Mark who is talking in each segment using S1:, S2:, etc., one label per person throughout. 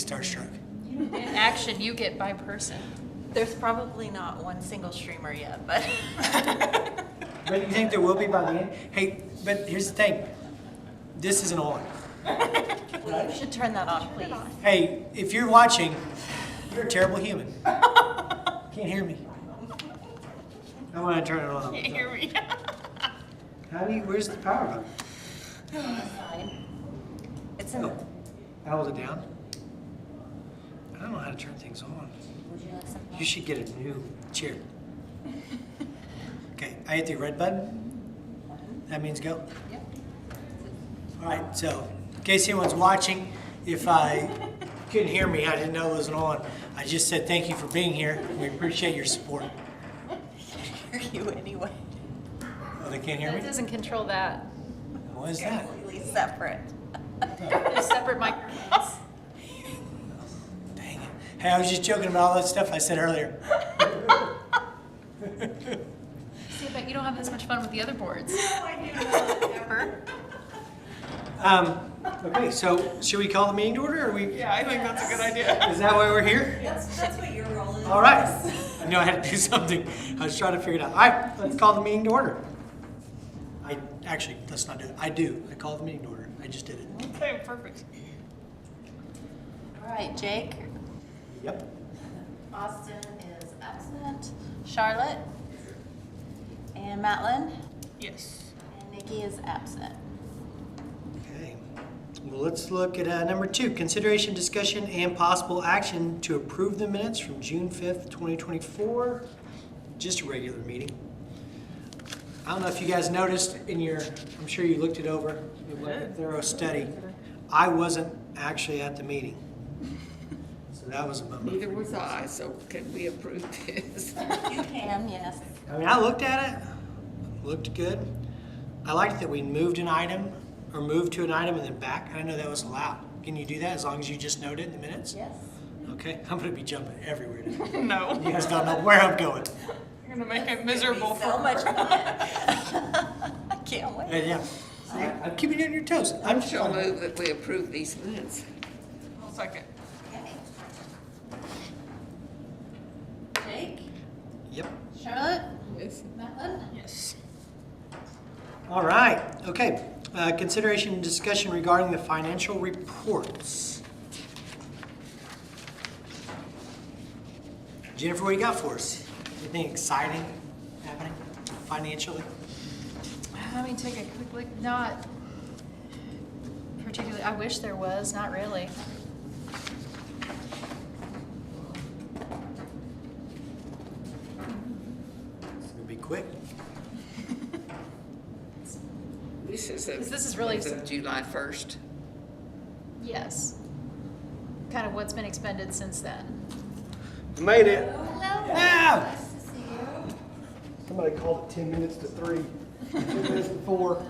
S1: starstruck.
S2: Action you get by person.
S3: There's probably not one single streamer yet, but
S1: But you think there will be by the end? Hey, but here's the thing. This isn't on.
S3: you should turn that on, please.
S1: Hey, if you're watching, you're a terrible human. Can't hear me. I want to turn it on.
S2: Can't hear me.
S1: How do you, where's the power button?
S3: It's in the.
S1: I hold it down. I don't know how to turn things on.
S3: Would you like some?
S1: You should get a new chair. Okay, I hit the red button. That means go.
S3: Yep.
S1: All right, so in case anyone's watching, if I couldn't hear me, I didn't know it wasn't on. I just said thank you for being here. We appreciate your support.
S3: Hear you anyway.
S1: Oh, they can't hear
S2: It
S1: me?
S2: doesn't control that.
S1: What is that?
S3: Completely separate.
S2: They're separate microphones.
S1: Dang it. Hey, I was just joking about all that stuff I said earlier.
S2: See, I bet you don't have this much fun with the other boards.
S3: I do not ever.
S1: Okay, so should we call the meeting to order, or we?
S4: Yeah, I think that's a good idea.
S1: Is that why we're here?
S3: That's what your role is.
S1: All right. I knew I had to do something. I was trying to figure it out. All right, let's call the meeting to order. Let's not do it. I do. I call the meeting to order. I just did it.
S4: Okay, perfect.
S3: All right, Jake.
S1: Yep.
S3: Austin is absent. Charlotte. And Matlin.
S4: Yes.
S3: And Nikki is absent.
S1: Okay. Well, let's look at number 2, consideration, discussion, and possible action to approve the minutes from June 5th, 2024. Just a regular meeting. I don't know if you guys noticed in your, I'm sure you looked it over, it was a thorough study. I wasn't actually at the meeting. So that was a bummer.
S4: Neither was I, so can we approve this?
S3: You can, yes.
S1: I mean, I looked at it, looked good. I liked that we moved an item, or moved to an item and then back. I didn't know that was allowed. Can you do that as long as you just note it in the minutes?
S3: Yes.
S1: Okay, I'm gonna be jumping everywhere today.
S4: No.
S1: You guys don't know where I'm going.
S4: You're gonna make it miserable
S3: So
S4: for
S3: much
S4: her.
S3: fun. I can't wait.
S1: Yeah. See, I'm keeping you on your toes. I'm just
S5: Shall move that we approve these minutes.
S4: I'll second.
S3: Okay. Jake.
S1: Yep.
S3: Charlotte.
S5: Yes.
S3: Matlin.
S4: Yes.
S1: All right, okay. Consideration and discussion regarding the financial reports. Jennifer, what do you got for us? Anything exciting happening financially?
S2: Let me take a quick look. Not particularly. I wish there was. Not really.
S1: It's gonna be quick.
S5: This is
S2: This is really-
S5: as of July 1st.
S2: Yes. Kind of what's been expended since then.
S1: Made it.
S3: Hello.
S1: Yeah.
S3: Nice to see you.
S1: Somebody called it 10 minutes to 3. 10 minutes to 4.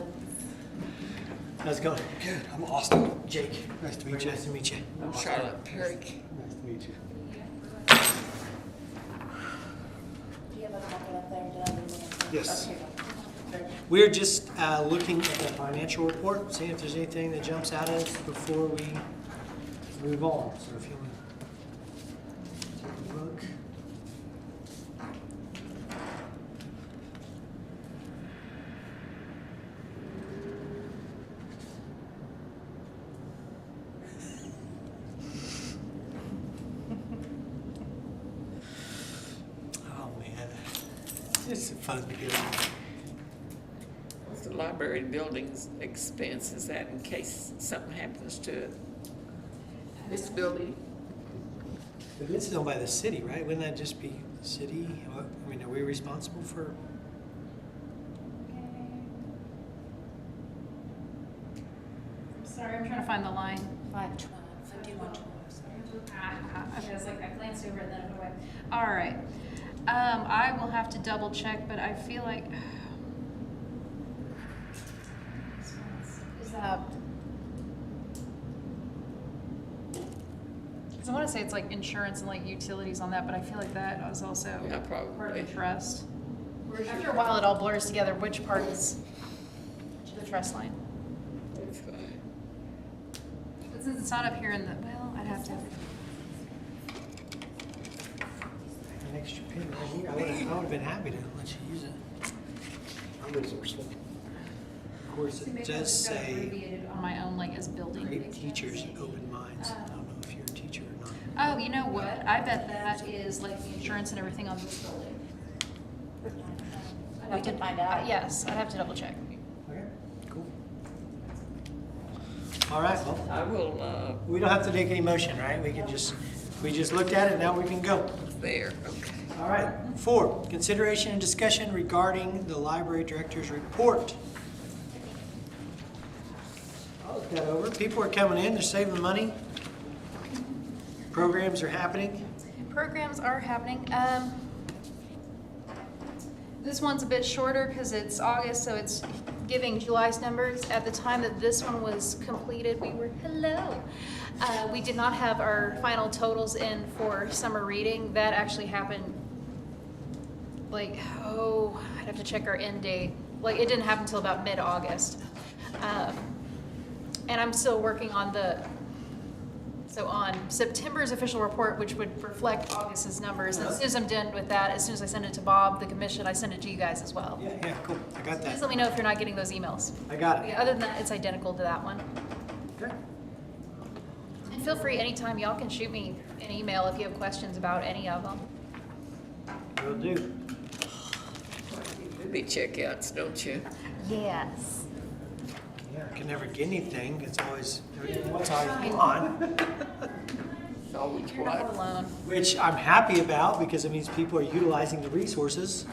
S1: How's it going? Good. I'm Austin. Jake. Nice to meet you. Nice to meet you.
S5: I'm Charlotte Perry.
S1: Nice to meet you.
S3: Do you have a copy up there? Did I leave it?
S1: Yes.
S3: Okay.
S1: We're just looking at the financial report, seeing if there's anything that jumps out at us before we move on. So if you want to take a look. Oh man, it's just fun to do.
S5: What's the library building's expense? Is that in case something happens to it? This building?
S1: But this is owned by the city, right? Wouldn't that just be city? I mean, are we responsible for?
S2: Sorry, I'm trying to find the line.
S3: 512, 5112.
S2: I was like, I glanced over it, then it went away. All right. I will have to double check, but I feel like. Is that. Because I want to say it's like insurance and like utilities on that, but I feel like that was also
S5: Yeah,
S2: part of
S5: probably.
S2: the trust. After a while, it all blurs together. Which part is the trust line?
S5: It's fine.
S2: Since it's not up here in the, well, I'd have to.
S1: An extra pin right here. I would have been happy to let you use it. I'm resourceful. Of course,
S2: See, maybe
S1: it
S2: I'll
S1: does
S2: just go
S1: say
S2: abbreviated on my own, like as building.
S1: great
S2: expenses.
S1: teachers, open minds. I don't know if you're a teacher or not.
S2: Oh, you know what? I bet that is like the insurance and everything on this building.
S3: We can find out.
S2: Yes, I'd have to double check.
S1: Okay, cool. All right, well,
S5: I will,
S1: we don't have to take any motion, right? We just looked at it, now we can go.
S5: there, okay.
S1: All right, 4, consideration and discussion regarding the library director's report. I'll look that over. People are coming in, they're saving money. Programs are happening.
S2: Programs are happening. This one's a bit shorter because it's August, so it's giving July's numbers. At the time that this one was completed, we did not have our final totals in for summer reading. That actually happened, I'd have to check our end date. Like, it didn't happen until about mid-August. And I'm still working on on September's official report, which would reflect August's numbers. And as soon as I'm done with that, as soon as I send it to Bob, the commission, I send it to you guys as well.
S1: Yeah, cool. I got
S2: Please
S1: that.
S2: let me know if you're not getting those emails.
S1: I got it.
S2: Yeah, other than that, it's identical to that one.
S1: Okay.
S2: And feel free anytime, y'all can shoot me an email if you have questions about any of them.
S1: Will do.
S5: Maybe checkouts, don't you?
S2: Yes.
S1: Yeah, I can never get anything. It's always on.
S5: It's always
S2: You're not
S5: what?
S2: alone.
S1: Which I'm happy about because it means people are utilizing the resources.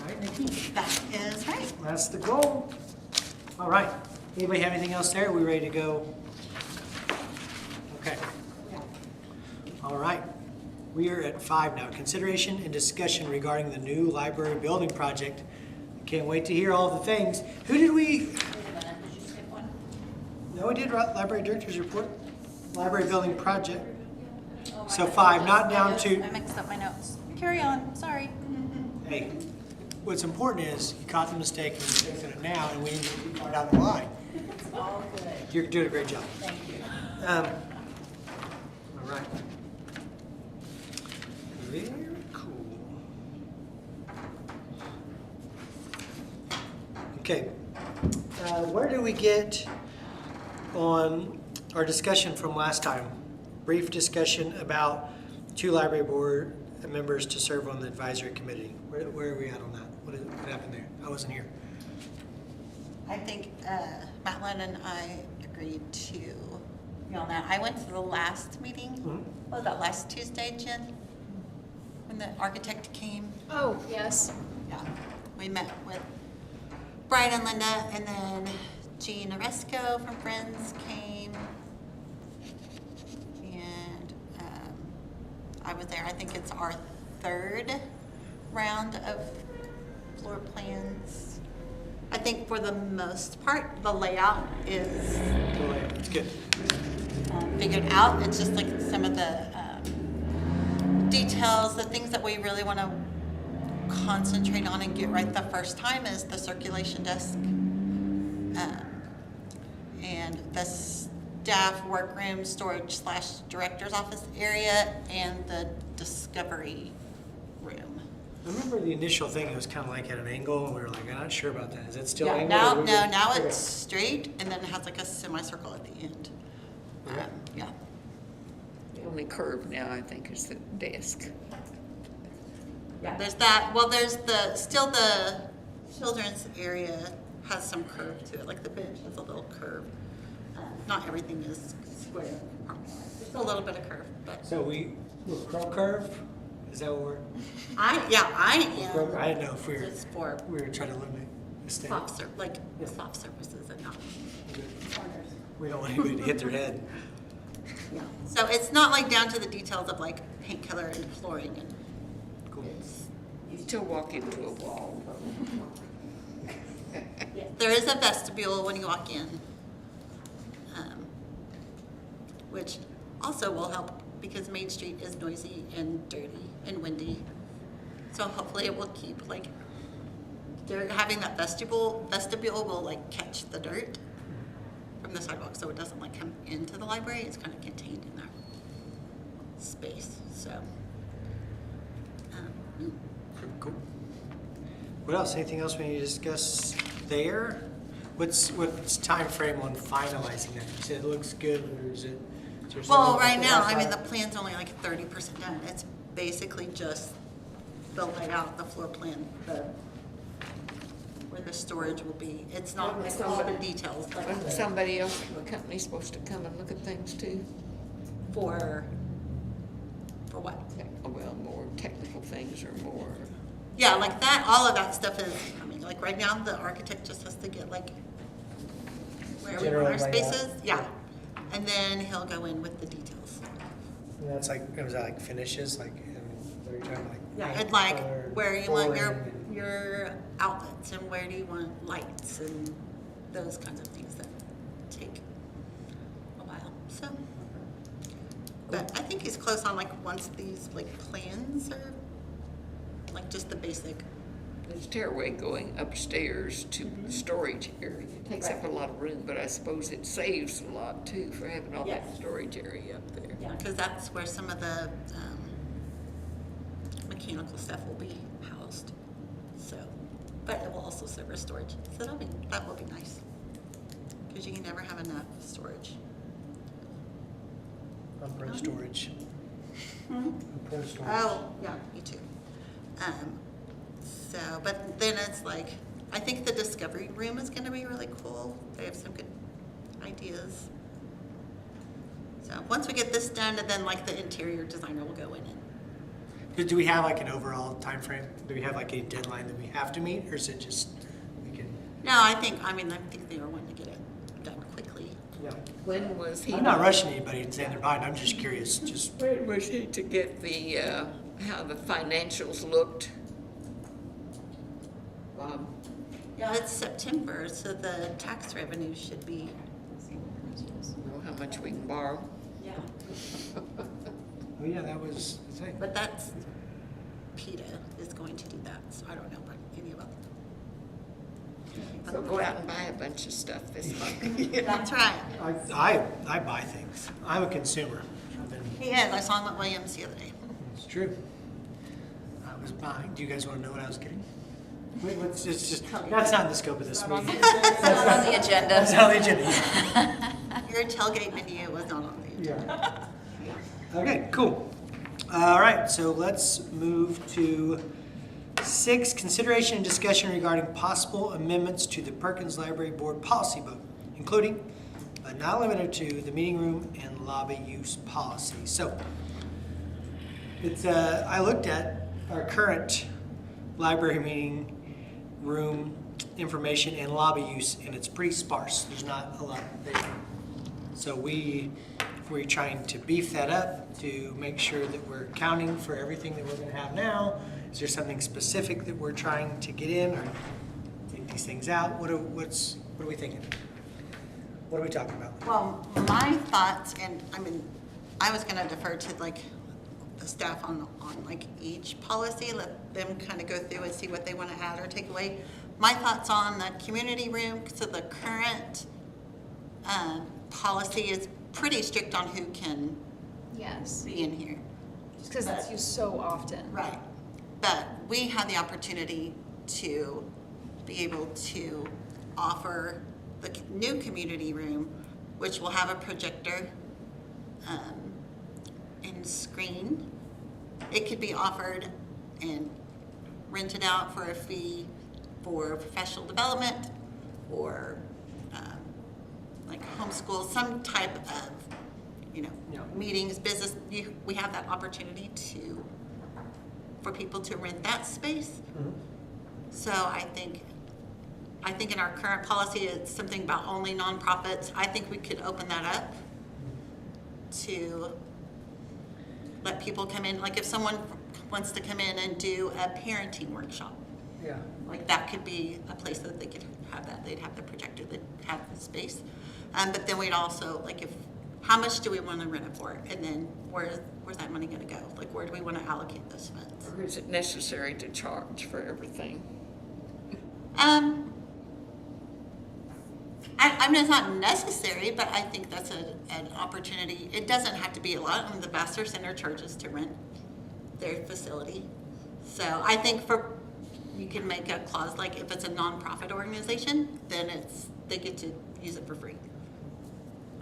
S1: Right, Nikki?
S3: That is right.
S1: That's the goal. All right. Anybody have anything else there? Are we ready to go? Okay. All right. We are at 5 now. Consideration and discussion regarding the new library building project. Can't wait to hear all the things. Who did we?
S3: Wait a minute, did you skip one?
S1: No, we did library director's report. Library building project.
S3: Oh, my
S1: So
S3: goodness.
S1: 5, not down to.
S3: I mixed up my notes. Carry on, sorry.
S1: Hey, what's important is you caught the mistake and you're fixing it now, and we need to keep it down the line.
S3: It's all good.
S1: You're doing a great job.
S3: Thank you.
S1: All right. Very cool. Okay. Where did we get on our discussion from last time? Brief discussion about 2 library board members to serve on the advisory committee. Where are we at on that? What happened there? I wasn't here.
S6: I think Madeline and I agreed to be on that. I went to the last meeting. What was that, last Tuesday, Jen? When the architect came?
S2: Oh, yes.
S6: Yeah. We met with Brian and Linda, and then Jean Oresco from Friends came. And I was there. I think it's our 3rd round of floor plans. I think for the most part, the layout is
S1: It's good.
S6: figured out. It's just like some of the details, the things that we really want to concentrate on and get right the first time is the circulation desk and the staff workroom, storage / director's office area, and the discovery room.
S1: I remember the initial thing, it was kind of like at an angle, and we were like, I'm not sure about that. Is it still
S6: Yeah,
S1: angled?
S6: now,
S1: or we
S6: no,
S1: good?
S6: now
S1: Okay.
S6: it's straight, and then it has like a semicircle at the end.
S1: Okay.
S6: Yeah.
S5: The only curve now, I think, is the desk.
S6: Yeah, there's that. Well, there's still the children's area has some curve to it, like the bench has a little curve. Not everything is square. There's a little bit of curve, but
S1: So we're pro curve? Is that what we're?
S6: I am.
S1: I didn't know if we were,
S6: Just for
S1: we were trying to eliminate mistakes.
S6: soft surfaces and not corners.
S1: We don't want anybody to hit their head.
S6: Yeah. So it's not like down to the details of like paint color and flooring and
S1: Cool.
S5: You still walk into a wall.
S6: there is a vestibule when you walk in, which also will help because Main Street is noisy and dirty and windy. So hopefully it will keep like having that vestibule will like catch the dirt from the sidewalk, so it doesn't like come into the library. It's kind of contained in that space, so.
S1: Cool. What else? Anything else we need to discuss there? What's time frame on finalizing that? You said it looks good, or is it? Is there
S6: Well,
S1: something
S6: right now,
S1: else
S6: I mean,
S1: on
S6: the
S1: it?
S6: plan's only like 30% done. It's basically just the layout, the floor plan, where the storage will be. It's not like all the details, like
S5: Wasn't somebody else from the company supposed to come and look at things too?
S6: for what?
S5: Well, more technical things or more,
S6: Yeah, like that, all of that stuff is, I mean, like right now, the architect just has to get like where we want our
S1: General layout.
S6: spaces. Yeah. And then he'll go in with the details.
S1: And that's like, was that like finishes, like, what are you talking like?
S6: Yeah,
S1: paint
S6: and like
S1: color,
S6: where you want
S1: flooring, and-
S6: your outlets and where do you want lights and those kinds of things that take a while, so. But I think he's close on like once these like plans are, like just the basic.
S5: the stairway going upstairs to the storage area. It takes up a lot of room, but I suppose it saves a lot too for having all that
S6: Yes.
S5: storage area up there.
S6: Yeah, because that's where some of the mechanical stuff will be housed, so. But it will also serve as storage, so that will be nice. Because you can never have enough storage.
S1: I'm pro storage. I'm pro storage.
S6: Oh, yeah, me too. So, but then it's like, I think the discovery room is gonna be really cool. They have some good ideas. So, once we get this done, and then like the interior designer will go in and,
S1: Do we have like an overall time frame? Do we have like a deadline that we have to meet, or is it just, we can?
S6: no, I think they were wanting to get it done quickly.
S1: Yeah.
S5: When was he?
S1: I'm not rushing anybody and saying they're behind, I'm just curious, just,
S5: When was he to get the, how the financials looked?
S6: Yeah, it's September, so the tax revenue should be.
S5: Know how much we can borrow?
S6: Yeah.
S1: oh yeah, that was the thing.
S6: But that's, PETA is going to do that, so I don't know about any of them.
S5: So go out and buy a bunch of stuff this month.
S6: That's right.
S1: I buy things. I'm a consumer. I've been,
S6: He is. I saw him at Williams the other day.
S1: it's true. I was buying. Do you guys want to know what I was getting? Wait, it's just, that's not in the scope of this meeting.
S3: It's not on the agenda.
S1: That's not on the agenda.
S6: Your tailgate menu was not on the agenda.
S1: Yeah. Okay, cool. All right, so let's move to 6, consideration and discussion regarding possible amendments to the Perkins Library Board policy book, including, but not limited to, the meeting room and lobby use policy. So, it's, I looked at our current library meeting room information and lobby use, and it's pretty sparse. There's not a lot there. So we're trying to beef that up to make sure that we're accounting for everything that we're gonna have now. Is there something specific that we're trying to get in, or take these things out? What are we thinking? What are we talking about?
S6: Well, my thoughts, and I mean, I was gonna defer to like the staff on like each policy, let them kind of go through and see what they want to add or take away. My thoughts on the community room, so the current policy is pretty strict on who can
S2: Yes,
S6: be in here.
S2: just because it's used so often.
S6: Right. But we have the opportunity to be able to offer the new community room, which will have a projector and screen. It could be offered and rented out for a fee for professional development or like homeschool, some type of,
S1: Yeah.
S6: meetings, business. We have that opportunity for people to rent that space. So I think in our current policy, it's something about only nonprofits. I think we could open that up to let people come in. Like if someone wants to come in and do a parenting workshop,
S1: Yeah.
S6: like that could be a place that they could have that. They'd have the projector, they'd have the space. But then we'd also, like how much do we want to rent it for? And then where's that money going to go? Like where do we want to allocate those funds?
S5: Or is it necessary to charge for everything?
S6: I mean, it's not necessary, but I think that's an opportunity. It doesn't have to be a lot. I mean, the Vassar Center charges to rent their facility. So I think you can make a clause like if it's a nonprofit organization, then they get to use it for free.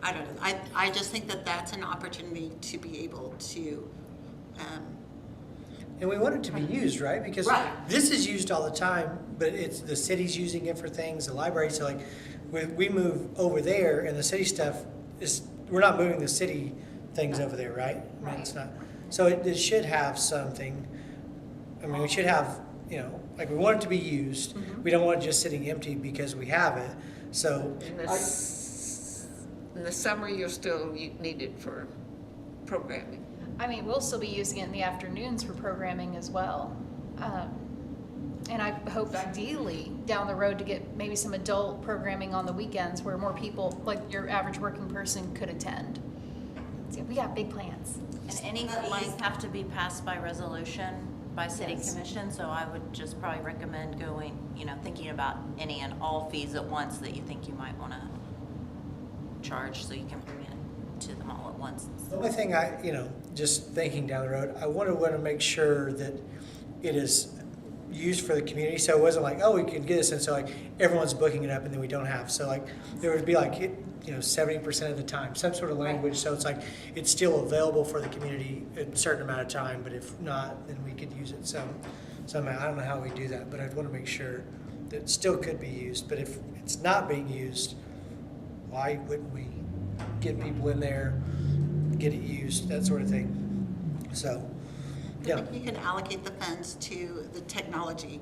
S6: I don't know. I just think that that's an opportunity to be able to,
S1: And we want it to be used, right? Because
S6: Right.
S1: this is used all the time, but it's the city's using it for things, the library. So like, we move over there, and the city stuff we're not moving the city things over there, right? I mean, it's not. So it should have something. I mean, we should have, like we want it to be used. We don't want it just sitting empty because we have it. So
S5: In the summer, you'll still need it for programming.
S2: I mean, we'll still be using it in the afternoons for programming as well. And I hope ideally down the road to get maybe some adult programming on the weekends where more people, like your average working person, could attend. So we got big plans.
S3: And any fees have to be passed by resolution by city
S2: Yes.
S3: commission, so I would just probably recommend going, thinking about any and all fees at once that you think you might want to charge, so you can bring it to them all at once.
S1: the only thing just thinking down the road, I want to make sure that it is used for the community. So it wasn't like, oh, we could get this, and so like everyone's booking it up, and then we don't have. So like there would be like 70% of the time, some sort of language. So it's like it's still available for the community a certain amount of time, but if not, then we could use it somehow. I don't know how we do that, but I'd want to make sure that it still could be used. But if it's not being used, why wouldn't we get people in there, get it used, that sort of thing? So, yeah.
S6: you can allocate the funds to the technology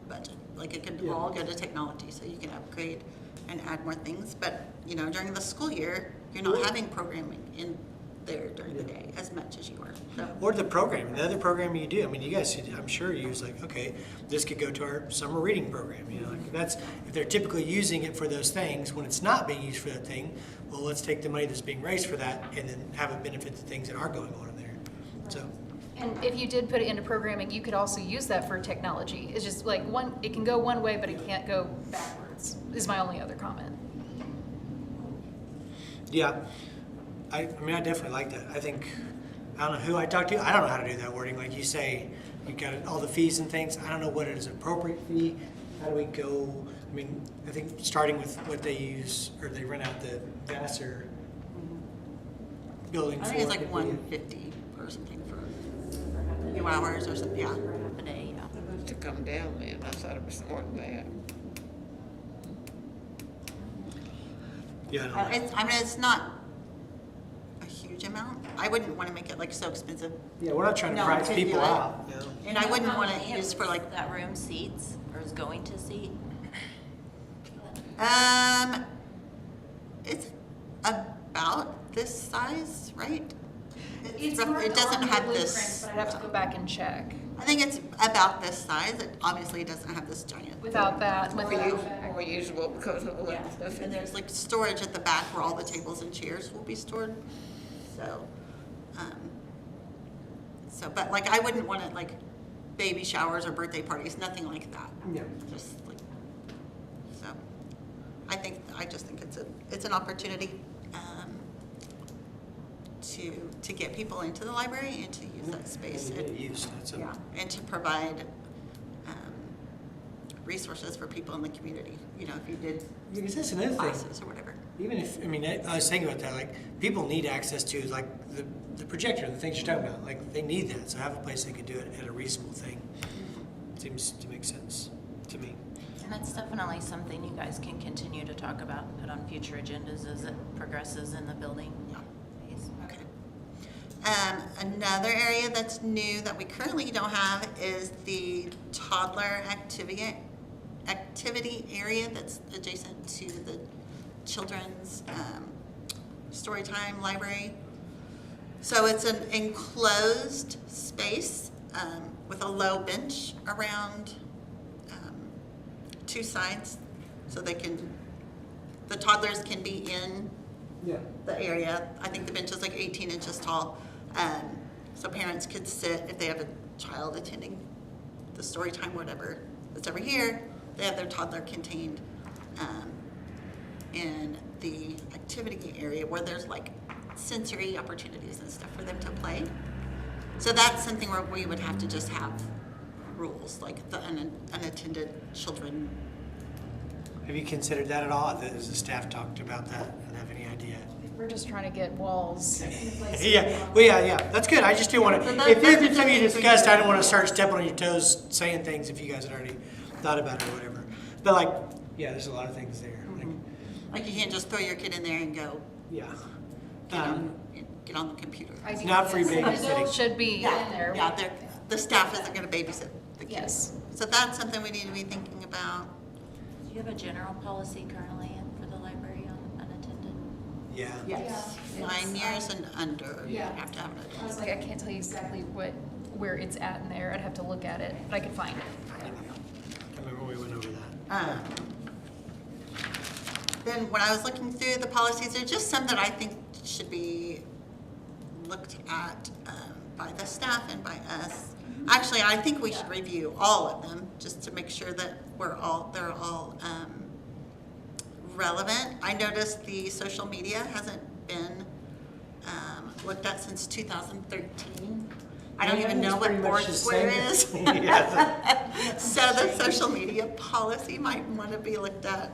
S6: budget. Like it could all go to technology, so you can upgrade and add more things. But, during the school year, you're not having programming in there during the day as much as you are. So.
S1: Or the programming, the other programming you do. I mean, you guys, I'm sure use like, okay, this could go to our summer reading program. Like if they're typically using it for those things. When it's not being used for that thing, well, let's take the money that's being raised for that and then have it benefit the things that are going on in there. So.
S2: And if you did put it into programming, you could also use that for technology. It's just like it can go one way, but it can't go backwards, is my only other comment.
S1: Yeah, I mean, I definitely like that. I think, I don't know who I talked to. I don't know how to do that wording. Like you say, you got all the fees and things. I don't know what is an appropriate fee. How do we go? I mean, I think starting with what they use, or they rent out the Vassar building
S6: I
S1: for.
S6: think it's like $150 or something for a few hours or something, yeah.
S3: Half a day, yeah.
S5: To come down, man, I thought it was more than that.
S1: Yeah, I don't know.
S6: It's not a huge amount. I wouldn't want to make it like so expensive.
S1: Yeah, we're not trying to
S6: No,
S1: price
S6: to
S1: people
S6: do it.
S1: out.
S6: And I wouldn't want
S3: How
S6: to
S3: many
S6: use for like,
S3: that room seats, or is going to seat?
S6: it's about this size, right?
S2: It's
S6: rough- it doesn't have
S2: blueprint,
S6: this.
S2: but I'd have to go back and check.
S6: I think it's about this size. It obviously doesn't have this giant.
S2: Without that,
S5: More
S2: without
S5: more usable because of all that stuff in
S6: And
S5: there.
S6: there's like storage at the back where all the tables and chairs will be stored. So, but like I wouldn't want it like baby showers or birthday parties, nothing like that.
S1: Yeah.
S6: Just like, so, I just think it's an opportunity to get people into the library and to use that space.
S1: And to get it used.
S6: Yeah, and to provide resources for people in the community, if you did
S1: Because that's another thing.
S6: classes or whatever.
S1: Even if, I was thinking about that, like, people need access to, like, the projector, the things you're talking about. Like, they need that, so have a place they can do it at a reasonable thing. Seems to make sense to me.
S3: And that's definitely something you guys can continue to talk about, put on future agendas as it progresses in the building. phase.
S6: Okay. Another area that's new that we currently don't have is the toddler activity area that's adjacent to the children's storytime library. So it's an enclosed space with a low bench around two sides, so the toddlers can be in the area. I think the bench is like 18 inches tall, so parents could sit if they have a child attending the story time, whatever that's over here. They have their toddler contained in the activity area where there's like sensory opportunities and stuff for them to play. So that's something where we would have to just have rules, like the unattended children.
S1: Have you considered that at all? Has the staff talked about that and have any idea?
S2: We're just trying to get walls. in place.
S1: Yeah, well, yeah, that's good. I just didn't want
S6: So
S1: to,
S6: that-
S1: if
S6: those are
S1: there's something you
S6: things we
S1: discussed,
S6: can
S1: I didn't want
S6: do.
S1: to start stepping on your toes, saying things if you guys had already thought about it or whatever. But like, yeah, there's a lot of things there. Like,
S6: Like you can't just throw your kid in there and go
S1: yeah.
S6: get on the computer.
S2: Ideally,
S1: Not free
S2: yes.
S1: babysitting.
S2: Adults should be in there.
S6: Yeah, the staff isn't gonna babysit the kids.
S2: Yes.
S6: So that's something we need to be thinking about.
S3: Do you have a general policy currently for the library on unattended?
S1: Yeah.
S6: Yes.
S2: Yeah.
S6: 9 years and under, you
S2: Yeah.
S6: have to have an
S2: I
S6: adult.
S2: was like, I can't tell you exactly where it's at in there. I'd have to look at it, but I could find it.
S1: I remember we went over that.
S6: Then when I was looking through the policies, there's just some that I think should be looked at by the staff and by us. Actually, I think we should review all of them just to make sure that they're all relevant. I noticed the social media hasn't been looked at since 2013. I don't even know what Foursquare is.
S1: Yeah.
S6: So the social media policy might want to be looked at.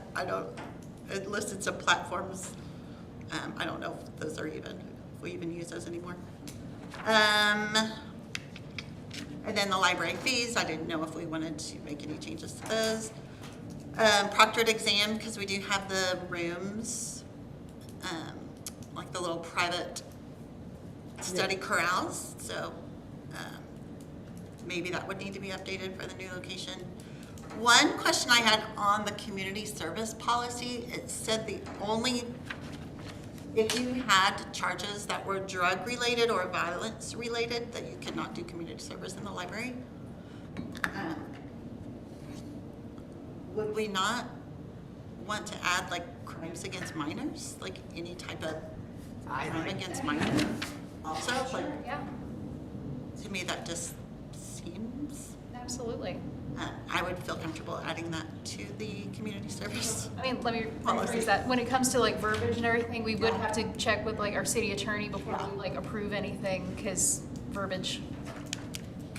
S6: It listed some platforms. I don't know if those are even, if we even use those anymore. And then the library fees, I didn't know if we wanted to make any changes to those. Proctored exam, because we do have the rooms, like the little private study corrals, so maybe that would need to be updated for the new location. One question I had on the community service policy, it said if you had charges that were drug related or violence related, that you could not do community service in the library. Would we not want to add like crimes against minors, like any type of crime against minors? Also, like,
S2: Yeah,
S6: to me, that just seems,
S2: absolutely.
S6: I would feel comfortable adding that to the community service.
S2: I mean, let me
S6: Policy.
S2: rephrase that. When it comes to like verbiage and everything, we would have to check with like our city attorney before we like approve anything, because verbiage.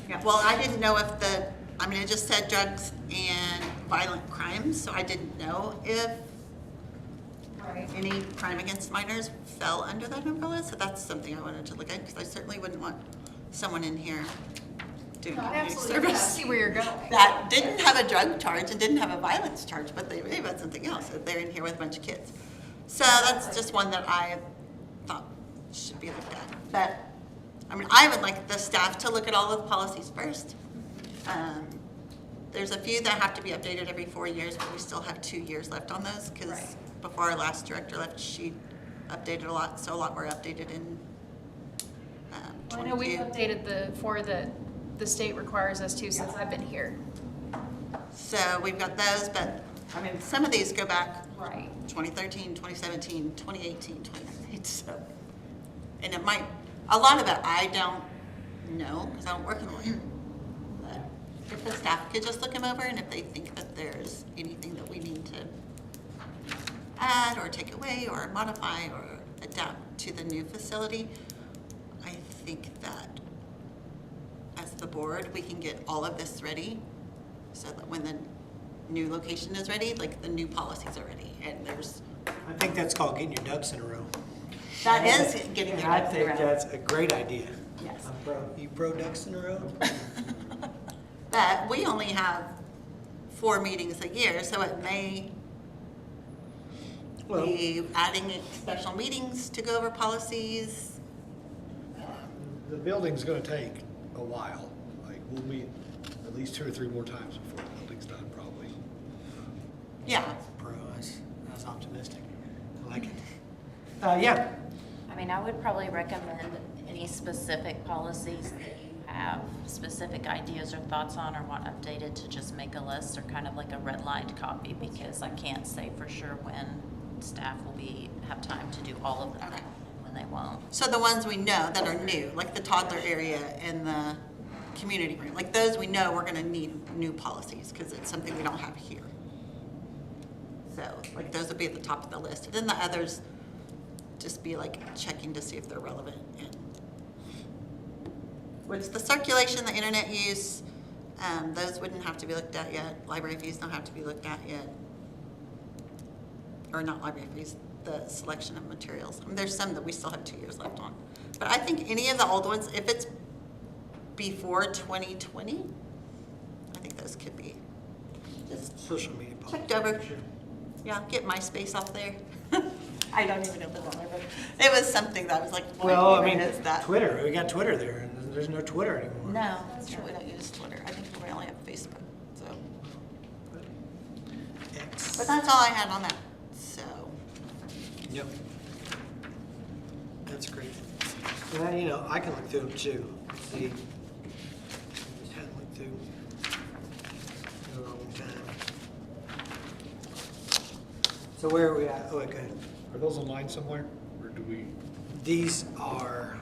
S6: Yeah, well, I didn't know if it just said drugs and violent crimes, so I didn't know if
S2: Right.
S6: any crime against minors fell under that umbrella, so that's something I wanted to look at, because I certainly wouldn't want someone in here doing community
S2: Absolutely, I
S6: service
S2: see where you're going.
S6: that didn't have a drug charge and didn't have a violence charge, but they may have had something else, if they're in here with a bunch of kids. So that's just one that I thought should be looked at. But, I would like the staff to look at all of the policies first. There's a few that have to be updated every 4 years, but we still have 2 years left on those, because
S2: Right.
S6: before our last director left, she updated a lot, so a lot were updated in
S2: Well, I know we've
S6: 22.
S2: updated the four that the state requires us to since I've been here.
S6: So we've got those, but, some of these go back
S2: Right.
S6: 2013, 2017, 2018, 2019, so. And a lot of it I don't know, because I don't work in the library. But if the staff could just look them over, and if they think that there's anything that we need to add or take away or modify or adapt to the new facility, I think that as the board, we can get all of this ready so that when the new location is ready, like the new policies are ready, and
S1: I think that's called getting your ducks in a row.
S6: that is getting
S1: And
S6: your
S1: I
S6: ducks
S1: think
S6: around.
S1: that's a great idea.
S6: Yes.
S1: You pro ducks in a row?
S6: But we only have 4 meetings a year, so it may
S1: Well,
S6: be adding special meetings to go over policies.
S7: The building's gonna take a while. Like, we'll meet at least 2 or 3 more times before the building's done, probably.
S6: Yeah,
S1: pro, that's optimistic. I like it. Yeah,
S3: I would probably recommend any specific policies that you have specific ideas or thoughts on or want updated to just make a list or kind of like a redlined copy, because I can't say for sure when staff will have time to do all of them,
S6: Okay.
S3: when they won't.
S6: so the ones we know that are new, like the toddler area and the community room, like those we know we're gonna need new policies, because it's something we don't have here. So, Like those would be at the top of the list. And then the others just be like checking to see if they're relevant. And which the circulation, the internet use, those wouldn't have to be looked at yet. Library fees don't have to be looked at yet. Or not library fees, the selection of materials. I mean, there's some that we still have 2 years left on. But I think any of the old ones, if it's before 2020, I think those could be just
S1: Social media policy.
S6: checked over. Yeah, get MySpace off there. I don't even know if it's on there, but it was something that was like,
S1: Well, I mean,
S6: is that?
S1: Twitter, we got Twitter there, and there's no Twitter anymore.
S6: No, that's true. We don't use Twitter. I think we only have Facebook. So,
S1: X.
S6: but that's all I had on that. So,
S1: Yep. That's great. And, you know, I can look through them too. See, just hadn't looked through in a long time. So where are we at? Oh, okay.
S7: Are those online somewhere, or do we?
S1: These are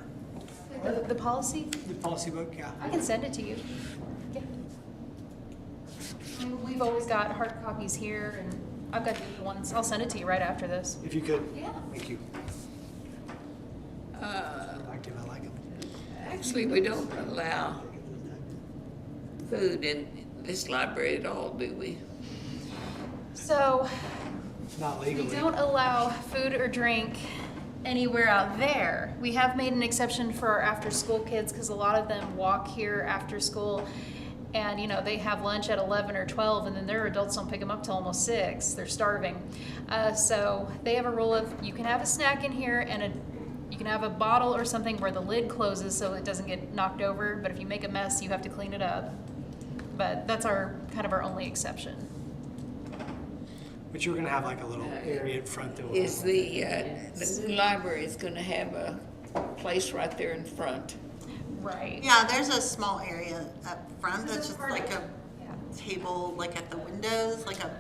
S2: The policy,
S1: the policy book, yeah.
S2: I can send it to you. Yeah. I mean, we've always got hard copies here, and I've got the ones. I'll send it to you right after this.
S1: If you could.
S2: Yeah.
S1: Thank you. I like them, I like them.
S5: Actually, we don't allow food in this library at all, do we?
S2: So,
S1: Not
S2: we
S1: legally.
S2: don't allow food or drink anywhere out there. We have made an exception for our after-school kids because a lot of them walk here after school, and you know they have lunch at 11 or 12, and then their adults don't pick them up till almost 6. They're starving. So they have a rule of you can have a snack in here and you can have a bottle or something where the lid closes so it doesn't get knocked over. But if you make a mess, you have to clean it up. But that's our kind of our only exception.
S1: But you were gonna have like a little area in front that
S5: Is the new library is gonna have a place right there in front?
S2: Right.
S6: yeah, there's a small area up front
S2: This
S6: that's
S2: is
S6: just
S2: part
S6: like
S2: of-
S6: a
S2: Yeah.
S6: table, like at the windows, like a.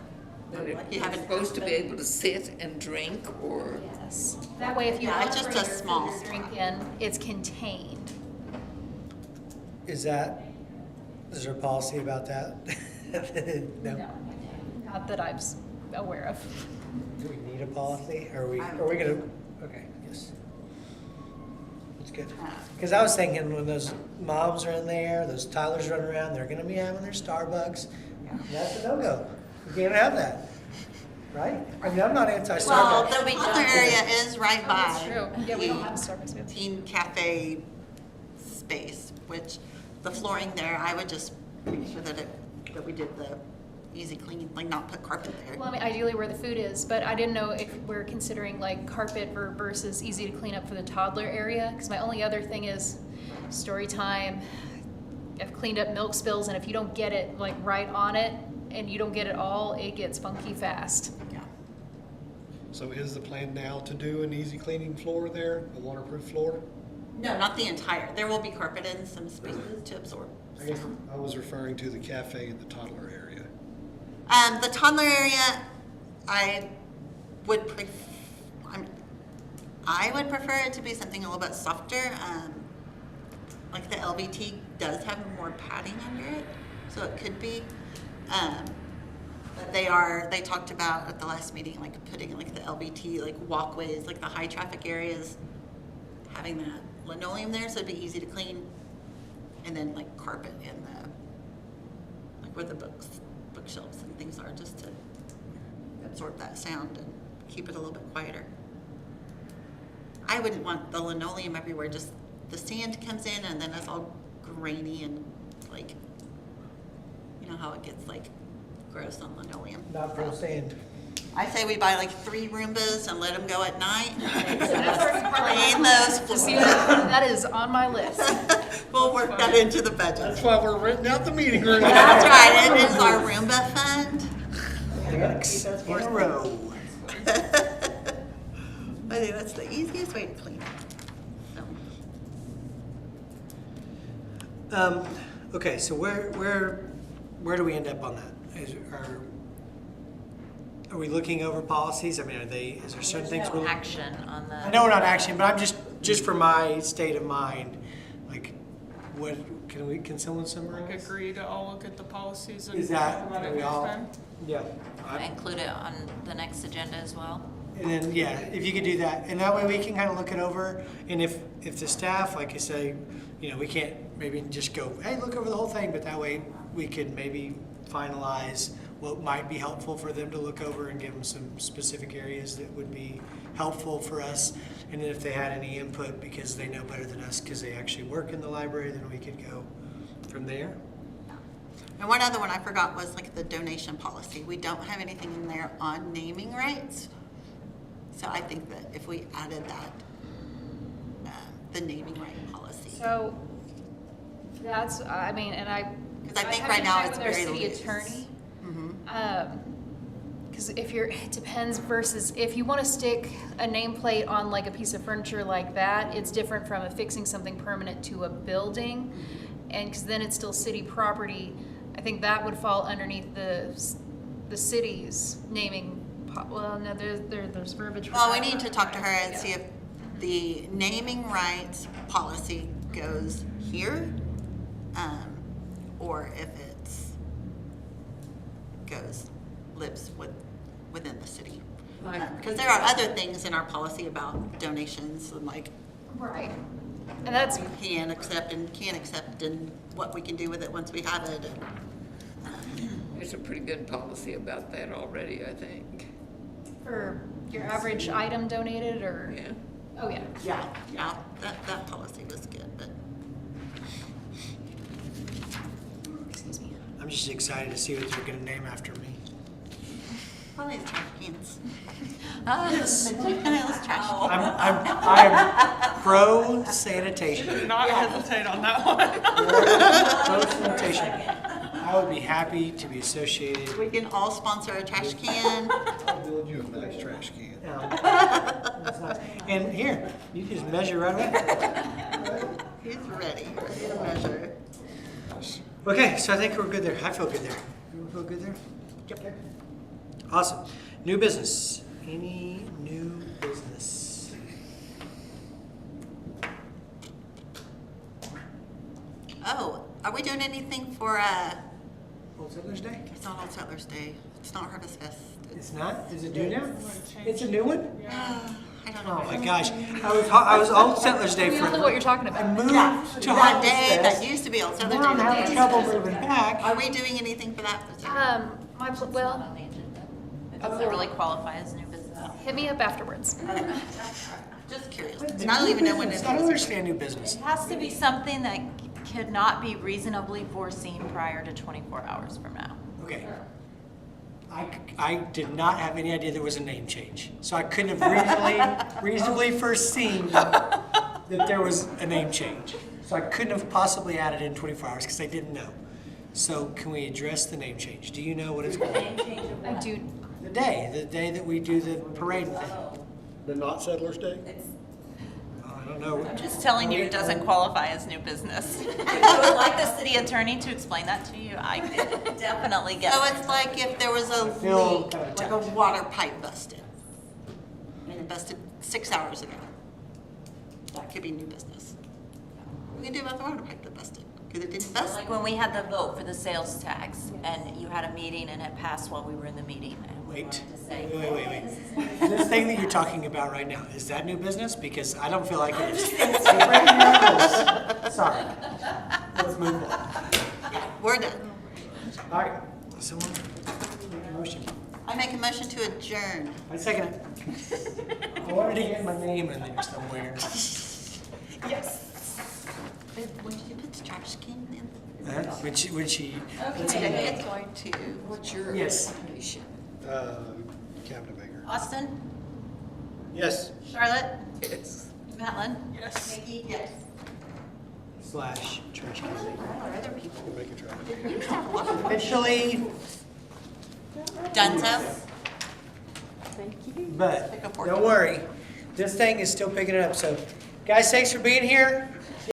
S5: But
S6: like you
S5: you're
S6: have an
S5: supposed to be
S6: outlet.
S5: able to sit and drink, or?
S2: Yes. That way, if you
S6: Yeah,
S2: want
S6: it's
S2: to
S6: just
S2: bring
S6: a
S2: your
S6: small
S2: food or drink in, it's contained.
S1: Is there a policy about that? No.
S2: Not that I'm aware of.
S1: Do we need a policy? Are we gonna, okay, yes. That's good. Because I was thinking when those moms are in there, those toddlers running around, they're gonna be having their Starbucks. That's a no-go. You can't have that, right? I mean, I'm not
S6: Well,
S1: anti-Starbucks.
S6: the toddler area is right by.
S2: That's true. Yeah, we don't have a Starbucks. We have
S6: Teen cafe space, which the flooring there, I would just make sure that we did the easy clean, like not put carpet there.
S2: Well, I mean, ideally where the food is, but I didn't know if we're considering like carpet versus easy to clean up for the toddler area. Because my only other thing is story time. I've cleaned up milk spills, and if you don't get it like right on it, and you don't get it all, it gets funky fast.
S6: Yeah.
S7: So is the plan now to do an easy cleaning floor there, a waterproof floor?
S6: No, not the entire. There will be carpet in some spaces to absorb.
S7: I guess I was referring to the cafe and the toddler area.
S6: The toddler area, I would I would prefer it to be something a little bit softer. Like the LVT does have more padding under it, so it could be. But they talked about at the last meeting, like putting like the LVT, like walkways, like the high traffic areas, having that linoleum there, so it'd be easy to clean. And then like carpet in the, like where the bookshelves and things are, just to absorb that sound and keep it a little bit quieter. I wouldn't want the linoleum everywhere, just the sand comes in and then it's all grainy and like, you know how it gets like gross on linoleum.
S1: Not pro sand.
S6: I say we buy like 3 Roombas and let them go at night. Clean those floors.
S2: That is on my list.
S6: We'll work that into the budget.
S7: That's why we're renting out the meeting room.
S6: That's right, it is our Roomba fund.
S1: X in a row.
S6: I think that's the easiest way to clean it.
S1: Okay, so where do we end up on that? Are we looking over policies? I mean, is there certain things
S3: No
S1: we're?
S3: action on the.
S1: I know we're not action, but I'm just for my state of mind, like, what, can someone
S4: Like
S1: summarize?
S4: agree to all look at the policies and
S1: Is that-
S4: talk about
S1: are
S4: it
S1: we
S4: next
S1: all-
S4: time?
S1: Yeah.
S3: Include it on the next agenda as well.
S1: And then, yeah, if you could do that, and that way we can kind of look it over, and if the staff, like I say, you know, we can't maybe just go, hey, look over the whole thing, but that way we could maybe finalize what might be helpful for them to look over and give them some specific areas that would be helpful for us. And then if they had any input, because they know better than us, because they actually work in the library, then we could go from there.
S6: And one other one I forgot was like the donation policy. We don't have anything in there on naming rights. So I think that if we added that, the naming right policy.
S2: So that's, I mean, and I.
S6: 'Cause I think
S2: have
S6: right
S2: to
S6: now
S2: check
S6: it's
S2: with our
S6: very
S2: city
S6: loose.
S2: attorney.
S6: Mhm.
S2: Because if you're, it depends versus if you want to stick a nameplate on like a piece of furniture like that, it's different from affixing something permanent to a building. And because then it's still city property, I think that would fall underneath the city's naming. Well, no, there's verbiage. for
S6: Well, we
S2: that.
S6: need to talk to her and see if the naming rights policy goes here, or if lives within the city. Because there are other things in our policy about donations and like
S2: Right. And that's,
S6: can accept and can't accept and what we can do with it once we have it.
S5: There's a pretty good policy about that already, I think.
S2: for your average item donated or?
S5: Yeah.
S2: Oh, yeah.
S6: Yeah, that policy was good, but.
S2: Excuse me.
S1: I'm just excited to see what they're gonna name after me.
S6: Probably the trash cans.
S1: Yes.
S6: Let's trash.
S1: I am pro sanitation.
S4: Do not hesitate on that one.
S1: Pro sanitation. I would be happy to be associated.
S6: We can all sponsor a trash can.
S7: I'll build you a nice trash can.
S1: And here, you can just measure right away.
S6: He's ready to measure.
S1: Okay, so I think we're good there. I feel good there. You feel good there? Yep. Awesome. New business. Any new business?
S6: Oh, are we doing anything for,
S1: Old Settlers Day?
S6: it's not Old Settlers Day. It's not Harvest Fest.
S1: It's not? Is it due now? It's a new one?
S6: I don't know.
S1: Oh my gosh. I was Old Settlers Day
S2: We
S1: for.
S2: all know what you're talking
S1: I
S2: about.
S1: moved
S6: Yeah,
S1: to
S6: that
S1: Harvest
S6: day,
S1: Fest.
S6: that used to be Old Settlers
S1: Now I'm
S6: Day.
S1: having trouble moving back.
S6: Are we doing anything for that?
S2: Well,
S3: On the agenda. It doesn't really qualify as new business.
S2: hit me up afterwards.
S6: Just curious. And I don't even know when it is.
S1: I don't understand new business.
S3: It has to be something that could not be reasonably foreseen prior to 24 hours from now.
S1: Okay. I did not have any idea there was a name change. So I couldn't have reasonably foreseen that there was a name change. So I couldn't have possibly added in 24 hours because I didn't know. So can we address the name change? Do you know what it's called?
S2: I do.
S1: The day that we do the parade thing.
S7: The not Settlers Day?
S1: I don't know.
S3: I'm just telling you, it doesn't qualify as new business. If you would like the city attorney to explain that to you, I could definitely get
S6: So
S3: it.
S6: it's like if there was a
S1: feel
S6: leak,
S1: kinda
S6: like a water pipe busted. And it busted 6 hours ago. That could be new business. What can we do about the water pipe that busted? Because it didn't bust.
S3: Like when we had the vote for the sales tax, and you had a meeting and it passed while we were in the meeting. And we
S1: Wait.
S3: wanted to say,
S1: Wait. This thing that you're talking about right now, is that new business? Because I don't feel like it is. You're breaking your rules. Sorry. Let's move on.
S6: We're done.
S1: All right. Someone make a motion.
S6: I make a motion to adjourn.
S1: I second it. I wanted to get my name in there somewhere.
S6: When did you put the trash can in?
S1: When she,
S6: Okay, it's going to.
S5: What's your
S1: Yes.
S5: recommendation?
S7: Cabinet maker.
S3: Austin,
S7: Yes.
S3: Charlotte,
S5: Yes.
S3: Matlin,
S4: Yes.
S3: Nikki.
S6: Yes.
S1: / church can
S6: Or other people.
S7: We'll make a try.
S1: officially,
S6: Done so?
S1: but don't worry, this thing is still picking it up. So, guys, thanks for being here.